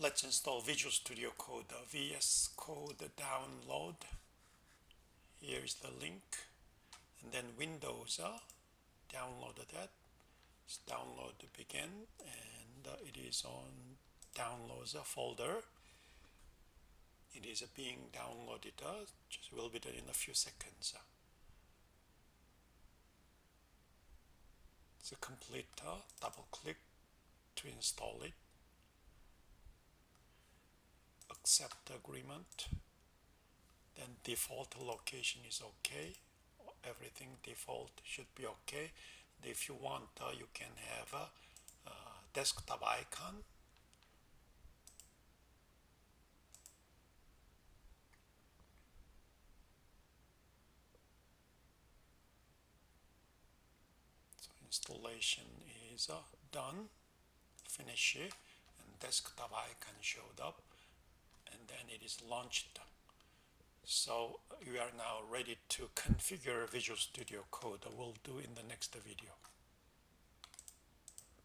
let's install Visual Studio Code, VS Code download. Here is the link, and then Windows, downloaded that. Let's download to begin, and it is on downloads folder. It is being downloaded, just will be done in a few seconds. It's a complete, double click to install it. Accept the agreement. Then default location is okay. Everything default should be okay. If you want, you can have a desktop icon. So installation is done. Finish it, and desktop icon showed up, and then it is launched. So we are now ready to configure Visual Studio Code. We'll do in the next video.